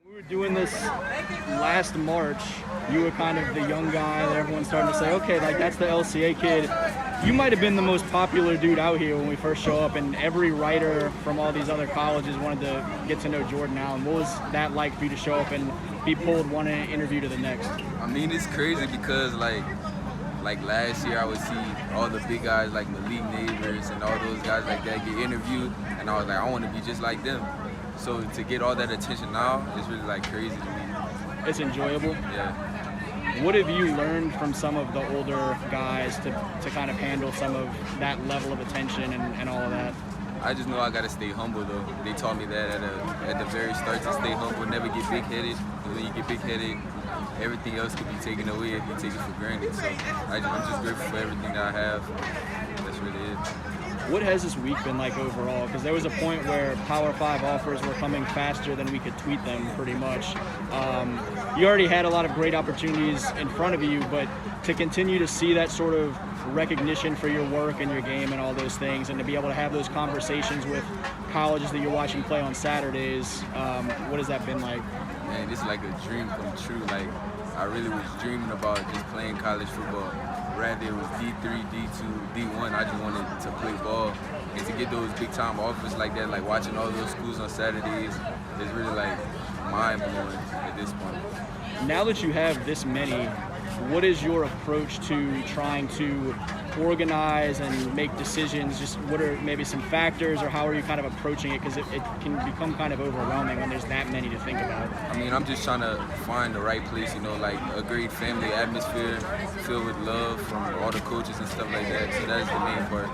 We were doing this last March. You were kind of the young guy that everyone's starting to say, okay, like that's the LCA kid. You might have been the most popular dude out here when we first show up, and every writer from all these other colleges wanted to get to know Jordan Allen. What was that like for you to show up and be pulled one interview to the next? I mean, it's crazy because like last year I would see all the big guys like Malik Neighbors and all those guys like that get interviewed, and I was like, I want to be just like them. So to get all that attention now is really like crazy to me. It's enjoyable. Yeah. What have you learned from some of the older guys to kind of handle some of that level of attention and all of that? I just know I gotta stay humble though. They taught me that at the very start, to stay humble, never get big-headed. Because when you get big-headed, everything else could be taken away if you take it for granted. So I'm just grateful for everything that I have. That's really it. What has this week been like overall? Because there was a point where Power 5 offers were coming faster than we could tweet them, pretty much. You already had a lot of great opportunities in front of you, but to continue to see that sort of recognition for your work and your game and all those things, and to be able to have those conversations with colleges that you're watching play on Saturdays, what has that been like? Man, it's like a dream come true. Like, I really was dreaming about just playing college football. Rather it was D3, D2, D1, I just wanted to play ball. And to get those big time offers like that, like watching all those schools on Saturdays, is really like mind blowing at this point. Now that you have this many, what is your approach to trying to organize and make decisions? Just what are maybe some factors, or how are you kind of approaching it? Because it can become kind of overwhelming when there's that many to think about. I mean, I'm just trying to find the right place, you know, like a great family atmosphere filled with love from all the coaches and stuff like that. So that's the main part.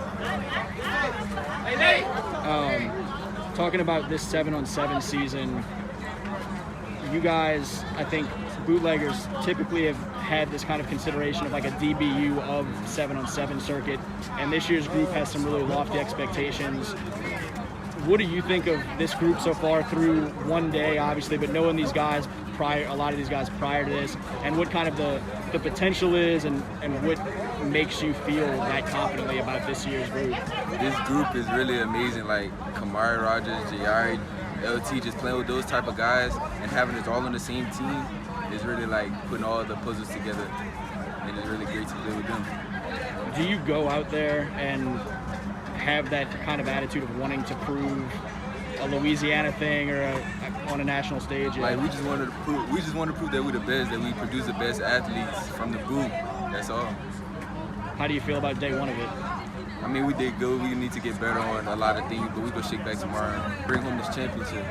Talking about this 7-on-7 season, you guys, I think bootleggers typically have had this kind of consideration of like a DBU of 7-on-7 circuit, and this year's group has some really lofty expectations. What do you think of this group so far through one day, obviously, but knowing these guys a lot of these guys prior to this, and what kind of the potential is, and what makes you feel that confidently about this year's group? This group is really amazing, like Kamari Rogers, Jayari, LT, just playing with those type of guys and having us all on the same team is really like putting all the puzzles together, and it's really great to play with them. Do you go out there and have that kind of attitude of wanting to prove a Louisiana thing or on a national stage? Like we just want to prove that we're the best, that we produce the best athletes from the boot. That's all. How do you feel about day one of it? I mean, we did good. We need to get better on a lot of things, but we go shake back tomorrow and bring home this championship.